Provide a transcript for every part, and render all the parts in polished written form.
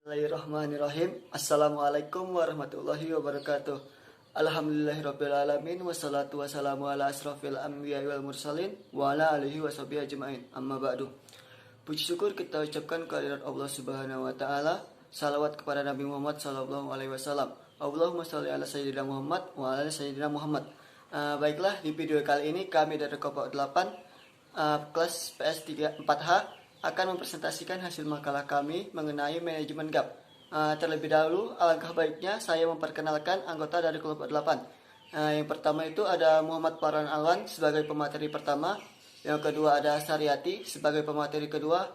Bismillahirrahmanirrahim. Assalamualaikum warahmatullahi wabarakatuh. Alhamdulillahirrabbilalamin. Wassalatu wassalamu ala asrafil anbiya wal mursalin wa ala alihi wa sahbihi ajma'in. Amma ba'du. Puji syukur kita ucapkan kehadirat Allah Subhanahu wa taala. Salawat kepada Nabi Muhammad sallallahu alaihi wasallam. Allahumma shalli ala sayyidina Muhammad wa ala sayyidina Muhammad. Baiklah, di video kali ini kami dari Kelompok 8 kelas PS 4H akan mempresentasikan hasil makalah kami mengenai manajemen GAP. Terlebih dahulu, alangkah baiknya saya memperkenalkan anggota dari kelompok 8. Yang pertama itu ada Muhammad Farhan Alwan sebagai pemateri pertama, yang kedua ada Saryati sebagai pemateri kedua,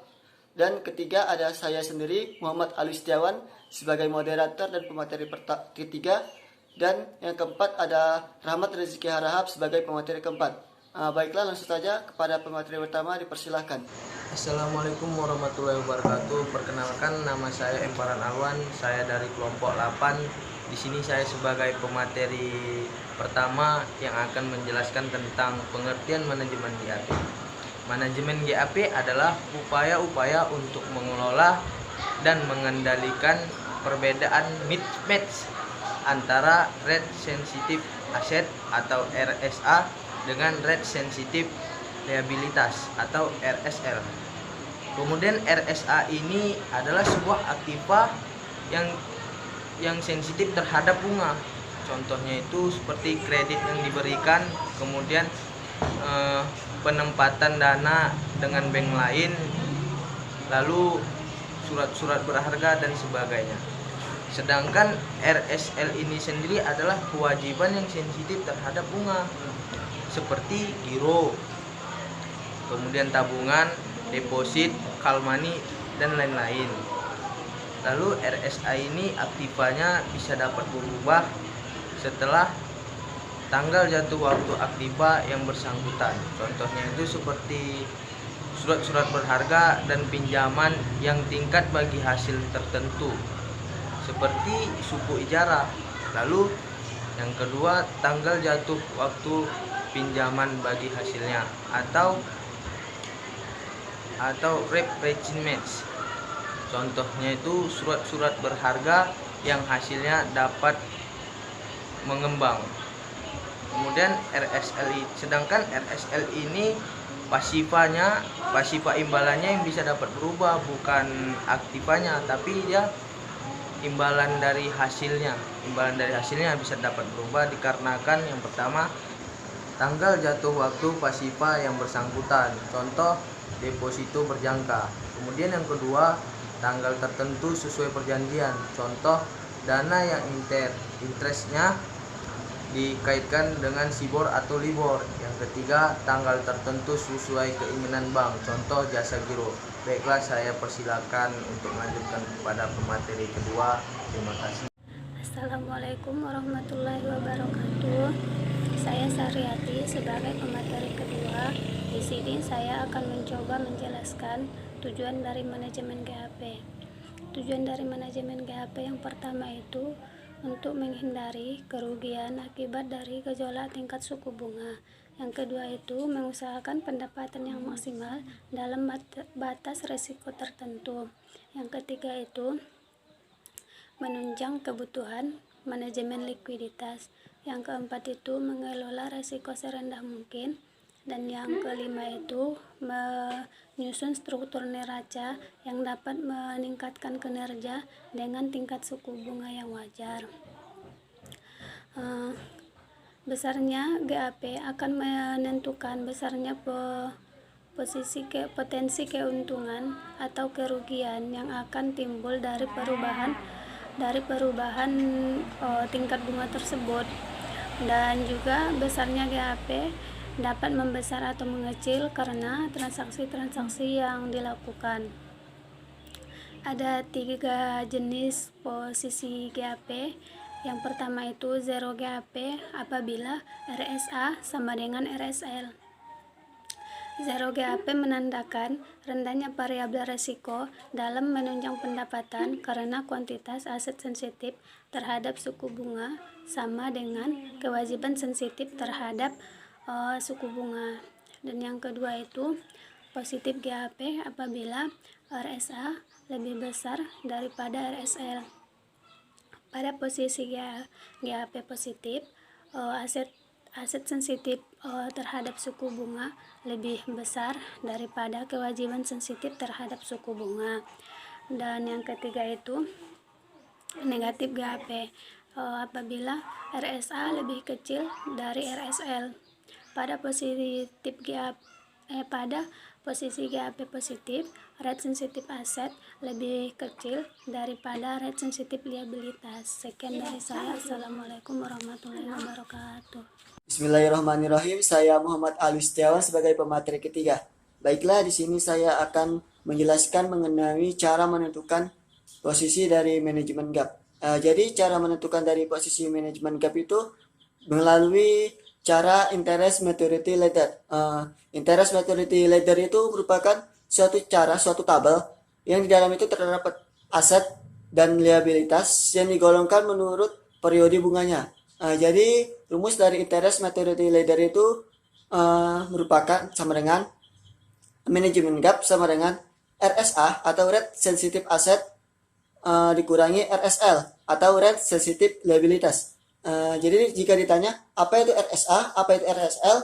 dan ketiga ada saya sendiri, Muhammad Ali Setiawan sebagai moderator dan pemateri ketiga, dan yang keempat ada Rahmat Rezeki Harahap sebagai pemateri keempat. Baiklah, langsung saja kepada pemateri pertama, dipersilahkan. Assalamualaikum warahmatullahi wabarakatuh. Perkenalkan, nama saya Farhan Alwan. Saya dari kelompok 8. Di sini saya sebagai pemateri pertama yang akan menjelaskan tentang pengertian manajemen GAP. Manajemen GAP adalah upaya-upaya untuk mengelola dan mengendalikan perbedaan mismatch antara rate sensitive asset atau RSA dengan rate sensitive liabilitas atau RSL. Kemudian RSA ini adalah sebuah aktiva yang sensitif terhadap bunga. Contohnya itu seperti kredit yang diberikan, kemudian penempatan dana dengan bank lain, lalu surat-surat berharga dan sebagainya. Sedangkan RSL ini sendiri adalah kewajiban yang sensitif terhadap bunga, seperti giro, kemudian tabungan, deposit, call money, dan lain-lain. Lalu RSA ini aktivanya bisa dapat berubah setelah tanggal jatuh waktu aktiva yang bersangkutan. Contohnya itu seperti surat-surat berharga dan pinjaman yang tingkat bagi hasil tertentu, seperti suku ijarah. Lalu yang kedua, tanggal jatuh waktu pinjaman bagi hasilnya atau repayment. Contohnya itu surat-surat berharga yang hasilnya dapat mengembang. Kemudian sedangkan RSL ini pasifa imbalannya yang bisa dapat berubah, bukan aktivanya, tapi dia imbalan dari hasilnya bisa dapat berubah dikarenakan yang pertama, tanggal jatuh waktu pasifa yang bersangkutan, contoh deposito berjangka. Kemudian yang kedua, tanggal tertentu sesuai perjanjian, contoh dana yang interestnya dikaitkan dengan SIBOR atau LIBOR. Yang ketiga, tanggal tertentu sesuai keinginan bank, contoh jasa giro. Baiklah, saya persilakan untuk melanjutkan kepada pemateri kedua. Terima kasih. Assalamualaikum warahmatullahi wabarakatuh. Saya Saryati sebagai pemateri kedua. Di sini saya akan mencoba menjelaskan tujuan dari manajemen GAP. Tujuan dari manajemen GAP yang pertama itu untuk menghindari kerugian akibat dari gejolak tingkat suku bunga. Yang kedua itu mengusahakan pendapatan yang maksimal dalam batas risiko tertentu. Yang ketiga itu menunjang kebutuhan manajemen likuiditas. Yang keempat itu mengelola risiko serendah mungkin. Dan yang kelima itu menyusun struktur neraca yang dapat meningkatkan kinerja dengan tingkat suku bunga yang wajar. Besarnya GAP akan menentukan besarnya potensi keuntungan atau kerugian yang akan timbul dari perubahan tingkat bunga tersebut, dan juga besarnya GAP dapat membesar atau mengecil karena transaksi-transaksi yang dilakukan. Ada 3 jenis posisi GAP. Yang pertama itu zero GAP apabila RSA sama dengan RSL. Zero GAP menandakan rendahnya variabel risiko dalam menunjang pendapatan karena kuantitas aset sensitif terhadap suku bunga sama dengan kewajiban sensitif terhadap suku bunga. Dan yang kedua itu positif GAP apabila RSA lebih besar daripada RSL. Pada posisi GAP positif, aset sensitif terhadap suku bunga lebih besar daripada kewajiban sensitif terhadap suku bunga. Dan yang ketiga itu negatif GAP, apabila RSA lebih kecil dari RSL. Pada posisi GAP positif, rate sensitif aset lebih kecil daripada rate sensitif liabilitas. Sekian dari saya. Assalamualaikum warahmatullahi wabarakatuh. Bismillahirrahmanirrahim. Saya Muhammad Ali Setiawan sebagai pemateri ketiga. Baiklah, di sini saya akan menjelaskan mengenai cara menentukan posisi dari manajemen gap. Jadi cara menentukan dari posisi manajemen gap itu melalui cara interest maturity ladder. Interest maturity ladder itu merupakan suatu tabel yang di dalam itu terdapat aset dan liabilitas yang digolongkan menurut periode bunganya. Jadi rumus dari interest maturity ladder itu merupakan sama dengan manajemen gap sama dengan RSA atau rate sensitive asset dikurangi RSL atau rate sensitive liabilitas. Jadi jika ditanya apa itu RSA, apa itu RSL,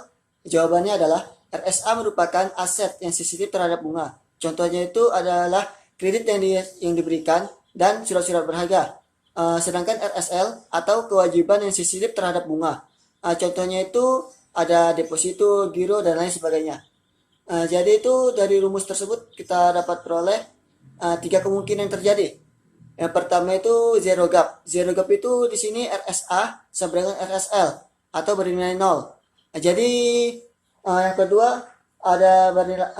jawabannya adalah RSA merupakan aset yang sensitif terhadap bunga. Contohnya itu adalah kredit yang diberikan dan surat-surat berharga. Sedangkan RSL atau kewajiban yang sensitif terhadap bunga. Contohnya itu ada deposito, giro, dan lain sebagainya. Jadi itu dari rumus tersebut kita dapat peroleh 3 kemungkinan yang terjadi. Yang pertama itu zero gap. Zero gap itu di sini RSA sama dengan RSL atau bernilai 0. Jadi yang kedua ada bernilai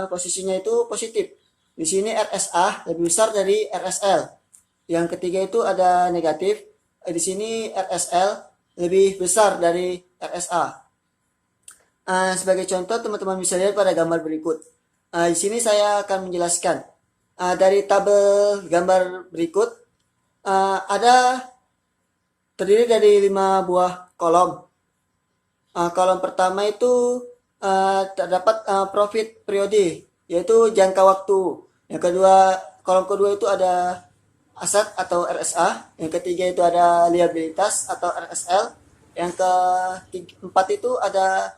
posisinya itu positif. Di sini RSA lebih besar dari RSL. Yang ketiga itu ada negatif. Di sini RSL lebih besar dari RSA. Sebagai contoh teman-teman bisa lihat pada gambar berikut. Di sini saya akan menjelaskan. Dari tabel gambar berikut ada terdiri dari 5 buah kolom. Kolom pertama itu terdapat profit periode, yaitu jangka waktu. Yang kedua, kolom kedua itu ada aset atau RSA. Yang ketiga itu ada liabilitas atau RSL. Yang keempat itu ada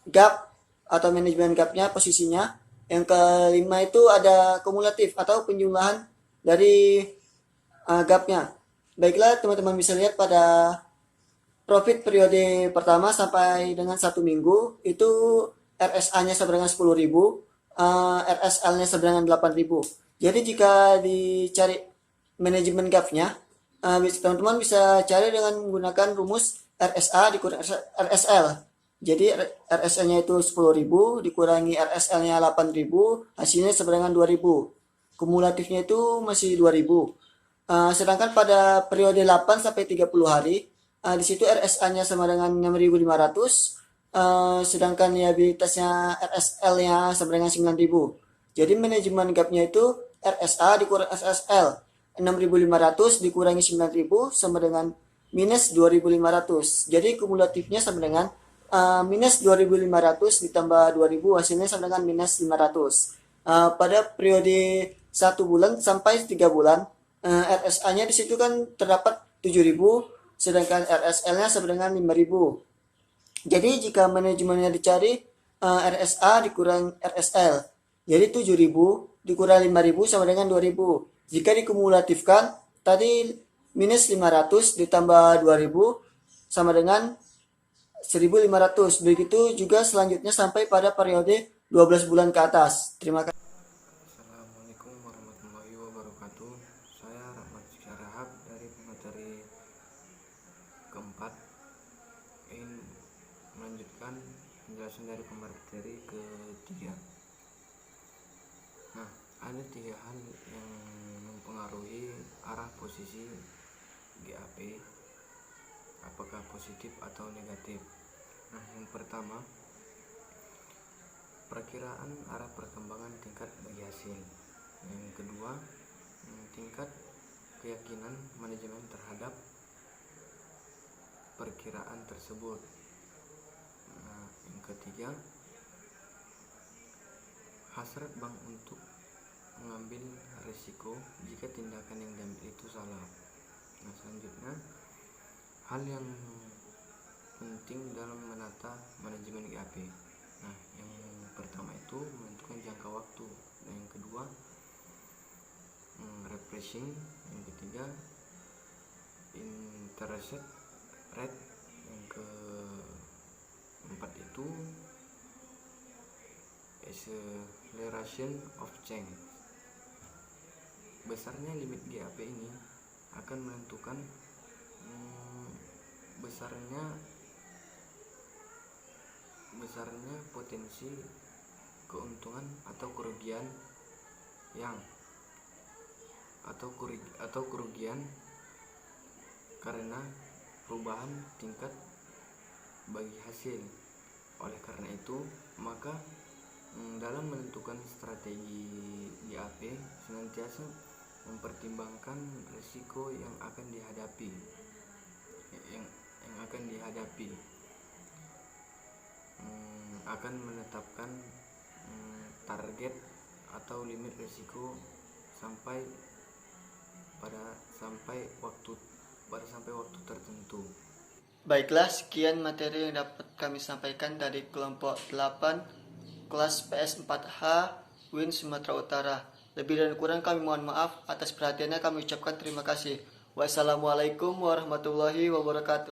gap atau manajemen gapnya, posisinya. Yang kelima itu ada kumulatif atau penjumlahan dari gapnya. Baiklah, teman-teman bisa lihat pada profit periode pertama sampai dengan 1 minggu itu RSA-nya sama dengan 10.000, RSL-nya sama dengan 8.000. Jadi jika dicari manajemen gapnya, teman-teman bisa cari dengan menggunakan rumus RSA dikurang RSL. Jadi RSL-nya itu 10.000 dikurangi RSL-nya 8.000, hasilnya sama dengan 2.000. Kumulatifnya itu masih 2.000. Sedangkan pada periode 8 sampai 30 hari, di situ RSA-nya sama dengan 6.500, sedangkan liabilitasnya RSL-nya sama dengan 9.000. Jadi manajemen gap-nya itu RSA dikurang RSL. 6.500 dikurangi 9.000 sama dengan minus 2.500. Jadi kumulatifnya sama dengan minus 2.500 ditambah 2.000, hasilnya sama dengan minus 500. Pada periode 1 bulan sampai 3 bulan, RSA-nya di situ kan terdapat 7.000, sedangkan RSL-nya sama dengan 5.000. Jadi jika manajemennya dicari, RSA dikurang RSL. Jadi 7.000 dikurang 5.000 sama dengan 2.000. Jika dikumulatifkan, tadi minus 500 ditambah 2.000 sama dengan 1.500. Begitu juga selanjutnya sampai pada periode 12 bulan ke atas. Terima kasih. Assalamualaikum warahmatullahi wabarakatuh. Saya Rahmat Syarahab dari pemateri keempat ingin melanjutkan penjelasan dari pemateri ketiga. Nah, ada 3 hal yang mempengaruhi arah posisi GAP, apakah positif atau negatif. Nah, yang pertama, perkiraan arah perkembangan tingkat bagi hasil. Yang kedua, tingkat keyakinan manajemen terhadap perkiraan tersebut. Nah, yang ketiga, hasrat bank untuk mengambil risiko jika tindakan yang diambil itu salah. Nah, selanjutnya, hal yang penting dalam menata manajemen GAP. Nah, yang pertama itu menentukan jangka waktu, dan yang kedua refreshing, yang ketiga intercept rate, yang keempat itu acceleration of change. Besarnya limit GAP ini akan menentukan besarnya potensi keuntungan atau kerugian karena perubahan tingkat bagi hasil. Oleh karena itu, maka dalam menentukan strategi GAP senantiasa mempertimbangkan risiko yang akan dihadapi, akan menetapkan target atau limit risiko sampai waktu tertentu. Baiklah, sekian materi yang dapat kami sampaikan dari kelompok 8 kelas PS 4H Win Sumatera Utara. Lebih dan kurang kami mohon maaf. Atas perhatiannya kami ucapkan terima kasih. Wassalamualaikum warahmatullahi wabarakatuh.